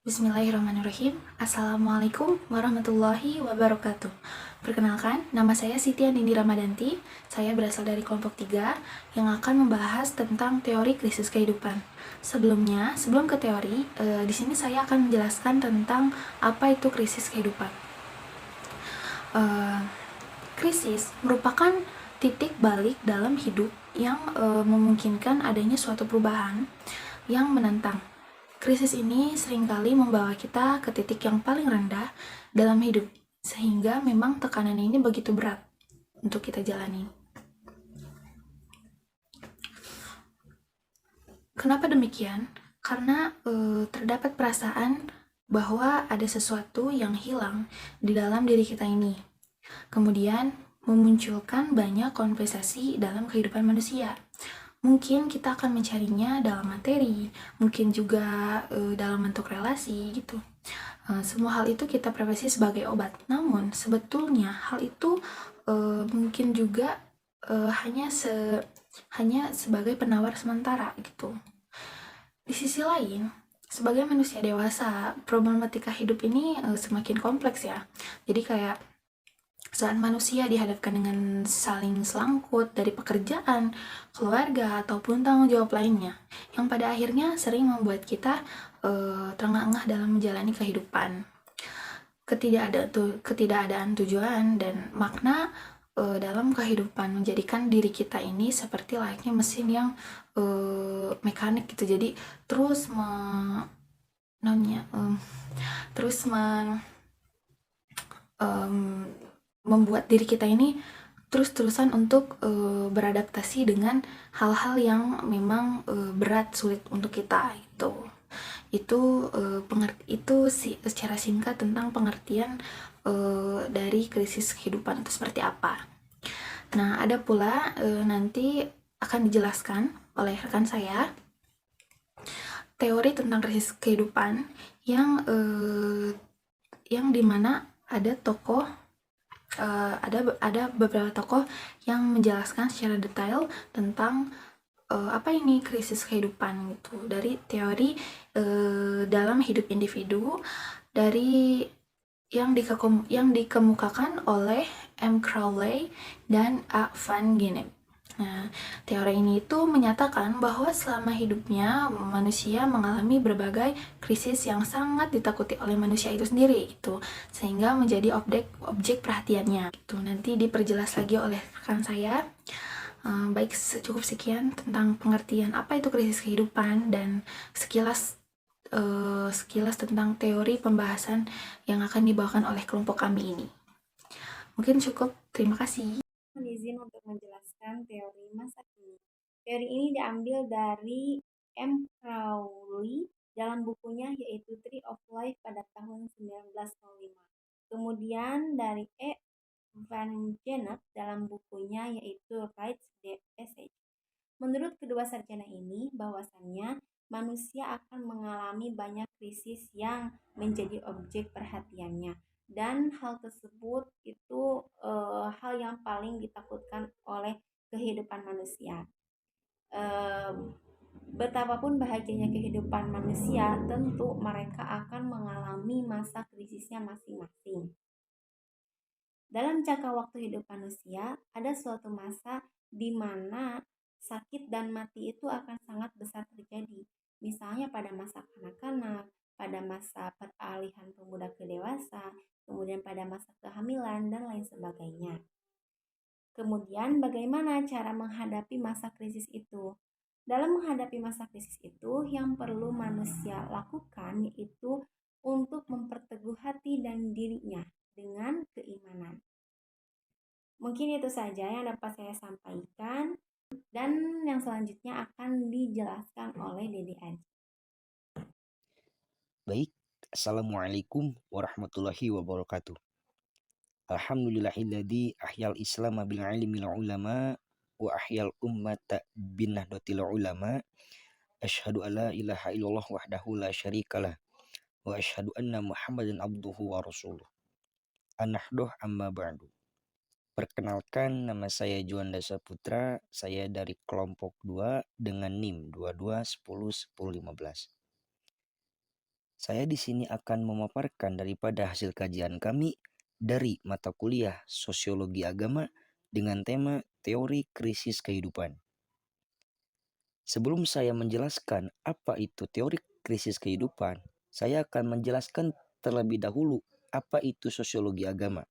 Bismillahirrahmanirrahim. Assalamualaikum warahmatullahi wabarakatuh. Perkenalkan, nama saya Siti Anindi Ramadanti. Saya berasal dari kelompok 3 yang akan membahas tentang teori krisis kehidupan. Sebelum ke teori, di sini saya akan menjelaskan tentang apa itu krisis kehidupan. Krisis merupakan titik balik dalam hidup yang memungkinkan adanya suatu perubahan yang menantang. Krisis ini seringkali membawa kita ke titik yang paling rendah dalam hidup, sehingga memang tekanan ini begitu berat untuk kita jalani. Kenapa demikian? Karena terdapat perasaan bahwa ada sesuatu yang hilang di dalam diri kita ini. Kemudian memunculkan banyak konversasi dalam kehidupan manusia. Mungkin kita akan mencarinya dalam materi, mungkin juga dalam bentuk relasi gitu. Semua hal itu kita profesi sebagai obat. Namun sebetulnya hal itu mungkin juga hanya sebagai penawar sementara gitu. Di sisi lain, sebagai manusia dewasa, problematika hidup ini semakin kompleks ya. Jadi kayak saat manusia dihadapkan dengan saling selangkut dari pekerjaan, keluarga, ataupun tanggung jawab lainnya, yang pada akhirnya sering membuat kita terengah-engah dalam menjalani kehidupan. Ketidakadaan tujuan dan makna dalam kehidupan menjadikan diri kita ini seperti layaknya mesin yang mekanik gitu. Jadi terus namanya terus membuat diri kita ini terus-terusan untuk beradaptasi dengan hal-hal yang memang berat, sulit untuk kita itu. Itu secara singkat tentang pengertian dari krisis kehidupan itu seperti apa. Nah, ada pula nanti akan dijelaskan oleh rekan saya teori tentang krisis kehidupan yang dimana ada tokoh ada beberapa tokoh yang menjelaskan secara detail tentang apa ini krisis kehidupan gitu, dari teori dalam hidup individu dari yang dikemukakan oleh M. Crowley dan A. Van Gennep. Nah, teori ini itu menyatakan bahwa selama hidupnya manusia mengalami berbagai krisis yang sangat ditakuti oleh manusia itu sendiri itu, sehingga menjadi objek perhatiannya. Itu nanti diperjelas lagi oleh rekan saya. Baik, cukup sekian tentang pengertian apa itu krisis kehidupan dan sekilas tentang teori pembahasan yang akan dibawakan oleh kelompok kami ini. Mungkin cukup, terima kasih. Izin untuk menjelaskan teori masa kini. Teori ini diambil dari M. Crowley dalam bukunya yaitu Tree of Life pada tahun 1905. Kemudian dari E. Van Gennep dalam bukunya yaitu Rights the Essence. Menurut kedua sarjana ini, bahwasannya manusia akan mengalami banyak krisis yang menjadi objek perhatiannya. Dan hal tersebut itu hal yang paling ditakutkan oleh kehidupan manusia. Betapapun bahagianya kehidupan manusia, tentu mereka akan mengalami masa krisisnya masing-masing. Dalam jangka waktu hidup manusia, ada suatu masa di mana sakit dan mati itu akan sangat besar terjadi. Misalnya pada masa kanak-kanak, pada masa peralihan pemuda ke dewasa, kemudian pada masa kehamilan, dan lain sebagainya. Kemudian bagaimana cara menghadapi masa krisis itu? Dalam menghadapi masa krisis itu, yang perlu manusia lakukan yaitu untuk memperteguh hati dan dirinya dengan keimanan. Mungkin itu saja yang dapat saya sampaikan dan yang selanjutnya akan dijelaskan oleh Dede Aji. Baik, Assalamualaikum warahmatullahi wabarakatuh. Alhamdulillahilladzi ahyal islam bil ilmi ulama wa ahyal ummata bin nahdlatil ulama. Asyhadu alla ilaha illallah wahdahu la syarikalah wa asyhadu anna Muhammadan abduhu wa rasuluh. Anahdoh amma ba'du. Perkenalkan, nama saya Juanda Saputra, saya dari kelompok 2 dengan NIM 22 10 10 15. Saya di sini akan memaparkan daripada hasil kajian kami dari mata kuliah Sosiologi Agama dengan tema Teori Krisis Kehidupan. Sebelum saya menjelaskan apa itu teori krisis kehidupan, saya akan menjelaskan terlebih dahulu apa itu sosiologi agama.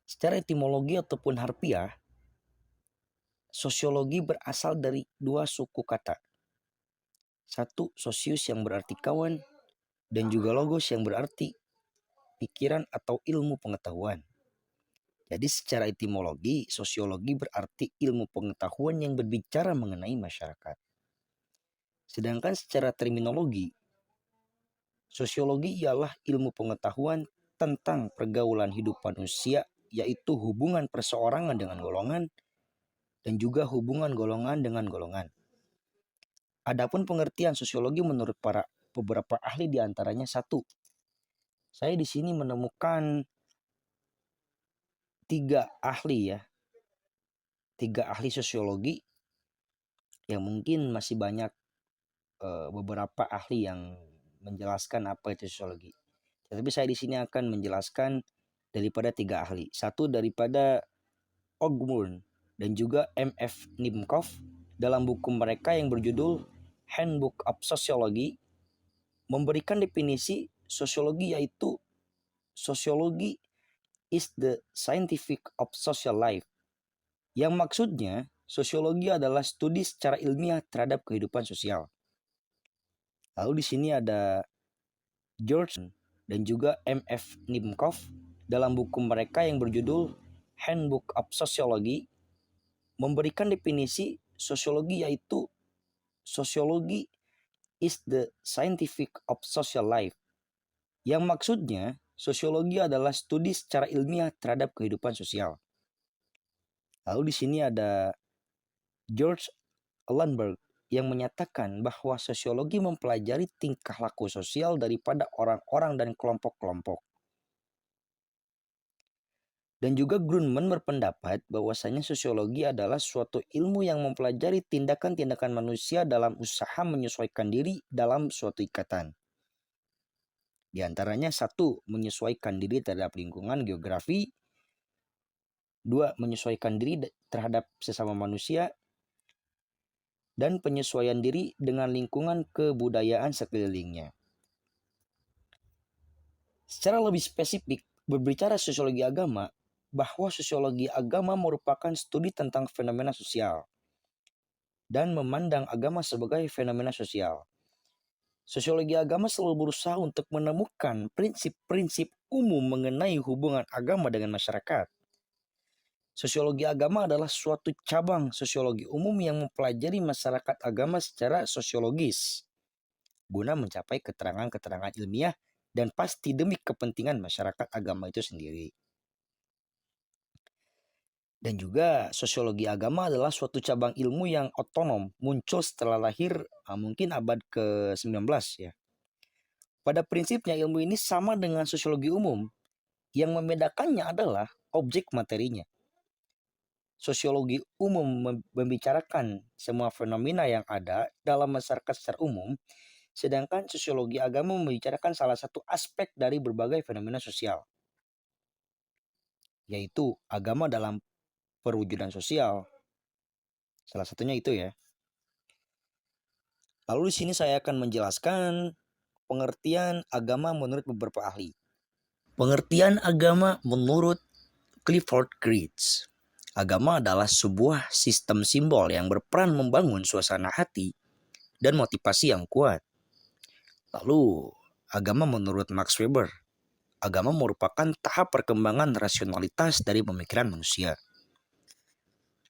Secara etimologi ataupun harfiah, sosiologi berasal dari dua suku kata. Satu, sosius yang berarti kawan, dan juga logos yang berarti pikiran atau ilmu pengetahuan. Jadi secara etimologi, sosiologi berarti ilmu pengetahuan yang berbicara mengenai masyarakat. Sedangkan secara terminologi, sosiologi ialah ilmu pengetahuan tentang pergaulan hidup manusia, yaitu hubungan perseorangan dengan golongan dan juga hubungan golongan dengan golongan. Adapun pengertian sosiologi menurut para beberapa ahli diantaranya satu. Saya di sini menemukan 3 ahli ya. 3 ahli sosiologi yang mungkin masih banyak beberapa ahli yang menjelaskan apa itu sosiologi. Tetapi saya di sini akan menjelaskan daripada 3 ahli. Satu daripada Ogmurn dan juga M.F. Nimkov dalam buku mereka yang berjudul Handbook of Sociology memberikan definisi sosiologi, yaitu sosiologi is the scientific of social life. Yang maksudnya sosiologi adalah studi secara ilmiah terhadap kehidupan sosial. Lalu di sini ada George dan juga M.F. Nimkov dalam buku mereka yang berjudul Handbook of Sociology memberikan definisi sosiologi, yaitu sosiologi is the scientific of social life. Yang maksudnya sosiologi adalah studi secara ilmiah terhadap kehidupan sosial. Lalu di sini ada George Lundberg yang menyatakan bahwa sosiologi mempelajari tingkah laku sosial daripada orang-orang dan kelompok-kelompok. Dan juga Grundmann berpendapat bahwasanya sosiologi adalah suatu ilmu yang mempelajari tindakan-tindakan manusia dalam usaha menyesuaikan diri dalam suatu ikatan. Di antaranya 1, menyesuaikan diri terhadap lingkungan geografi. 2, menyesuaikan diri terhadap sesama manusia. Dan penyesuaian diri dengan lingkungan kebudayaan sekelilingnya. Secara lebih spesifik, berbicara sosiologi agama, bahwa sosiologi agama merupakan studi tentang fenomena sosial dan memandang agama sebagai fenomena sosial. Sosiologi agama selalu berusaha untuk menemukan prinsip-prinsip umum mengenai hubungan agama dengan masyarakat. Sosiologi agama adalah suatu cabang sosiologi umum yang mempelajari masyarakat agama secara sosiologis guna mencapai keterangan-keterangan ilmiah dan pasti demi kepentingan masyarakat agama itu sendiri. Dan juga sosiologi agama adalah suatu cabang ilmu yang otonom, muncul setelah lahir mungkin abad ke-19 ya. Pada prinsipnya ilmu ini sama dengan sosiologi umum, yang membedakannya adalah objek materinya. Sosiologi umum membicarakan semua fenomena yang ada dalam masyarakat secara umum, sedangkan sosiologi agama membicarakan salah satu aspek dari berbagai fenomena sosial, yaitu agama dalam perwujudan sosial. Salah satunya itu ya. Lalu di sini saya akan menjelaskan pengertian agama menurut beberapa ahli. Pengertian agama menurut Clifford Geertz. Agama adalah sebuah sistem simbol yang berperan membangun suasana hati dan motivasi yang kuat. Lalu, agama menurut Max Weber. Agama merupakan tahap perkembangan rasionalitas dari pemikiran manusia.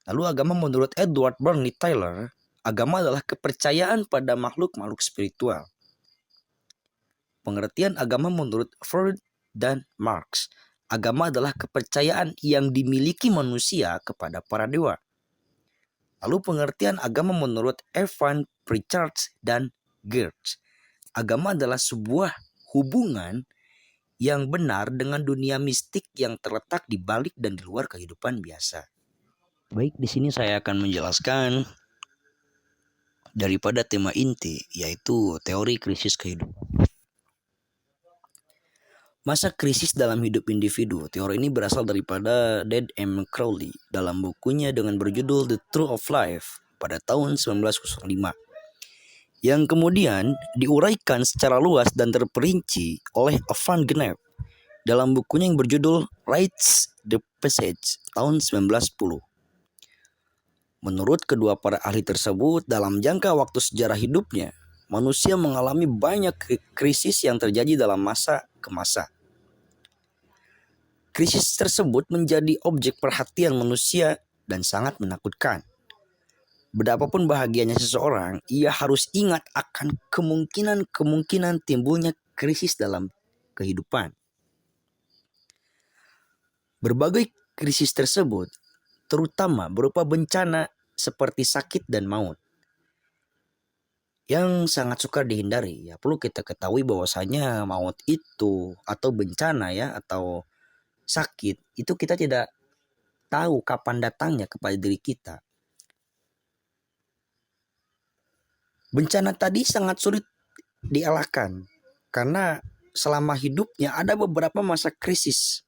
Lalu agama menurut Edward Burney Tyler, agama adalah kepercayaan pada makhluk-makhluk spiritual. Pengertian agama menurut Freud dan Marx, agama adalah kepercayaan yang dimiliki manusia kepada para dewa. Lalu pengertian agama menurut Evan Pritchard dan Geertz, agama adalah sebuah hubungan yang benar dengan dunia mistik yang terletak di balik dan di luar kehidupan biasa. Baik, di sini saya akan menjelaskan daripada tema inti, yaitu teori krisis kehidupan. Masa krisis dalam hidup individu. Teori ini berasal daripada Dead M. Crowley dalam bukunya dengan berjudul The Truth of Life pada tahun 1905, yang kemudian diuraikan secara luas dan terperinci oleh Van Gennep dalam bukunya yang berjudul Rites the Passage tahun 1910. Menurut kedua para ahli tersebut, dalam jangka waktu sejarah hidupnya, manusia mengalami banyak krisis yang terjadi dalam masa ke masa. Krisis tersebut menjadi objek perhatian manusia dan sangat menakutkan. Betapapun bahagianya seseorang, ia harus ingat akan kemungkinan timbulnya krisis dalam kehidupan. Berbagai krisis tersebut, terutama berupa bencana seperti sakit dan maut, yang sangat sukar dihindari. Ya, perlu kita ketahui bahwasanya maut itu atau bencana ya atau sakit itu kita tidak tahu kapan datangnya kepada diri kita. Bencana tadi sangat sulit dielakkan karena selama hidupnya ada beberapa masa krisis.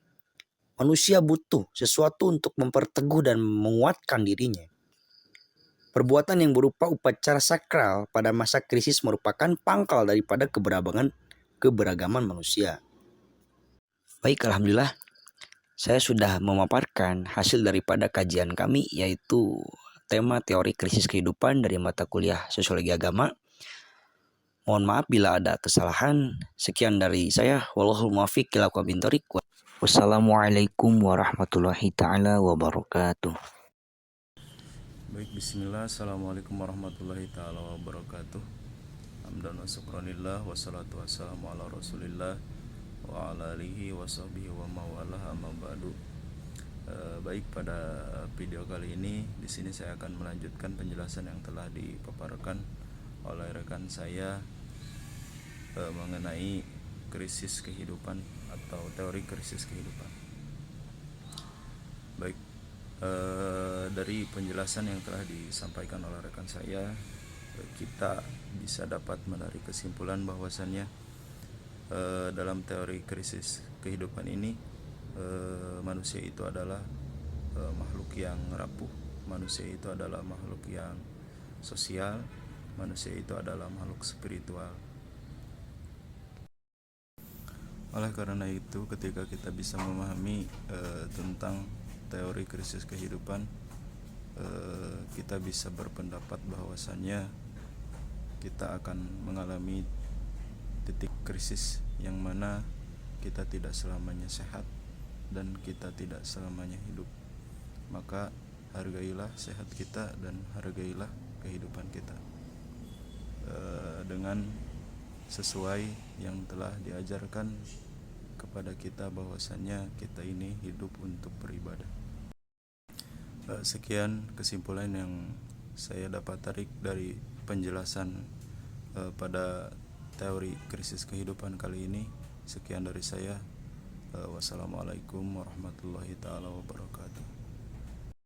Manusia butuh sesuatu untuk memperteguh dan menguatkan dirinya. Perbuatan yang berupa upacara sakral pada masa krisis merupakan pangkal daripada keberagaman manusia. Baik, alhamdulillah. Saya sudah memaparkan hasil daripada kajian kami, yaitu tema teori krisis kehidupan dari mata kuliah Sosiologi Agama. Mohon maaf bila ada kesalahan. Sekian dari saya. Wallahul muwaffiq ila aqwamit thoriq. Wassalamualaikum warahmatullahi taala wabarakatuh. Baik, bismillah. Assalamualaikum warahmatullahi taala wabarakatuh. Hamdan wa syukranillah, wassalatu wassalamu ala rasulillah wa ala alihi wa sahbihi wa mawalah, amma ba'du. Baik, pada video kali ini di sini saya akan melanjutkan penjelasan yang telah dipaparkan oleh rekan saya mengenai krisis kehidupan atau teori krisis kehidupan. Baik, dari penjelasan yang telah disampaikan oleh rekan saya, kita bisa dapat menarik kesimpulan bahwasannya dalam teori krisis kehidupan ini manusia itu adalah makhluk yang rapuh, manusia itu adalah makhluk yang sosial, manusia itu adalah makhluk spiritual. Oleh karena itu, ketika kita bisa memahami tentang teori krisis kehidupan, kita bisa berpendapat bahwasannya kita akan mengalami titik krisis yang mana kita tidak selamanya sehat dan kita tidak selamanya hidup. Maka hargailah sehat kita dan hargailah kehidupan kita dengan sesuai yang telah diajarkan kepada kita bahwasannya kita ini hidup untuk beribadah. Sekian kesimpulan yang saya dapat tarik dari penjelasan pada teori krisis kehidupan kali ini. Sekian dari saya. Wassalamualaikum warahmatullahi taala wabarakatuh.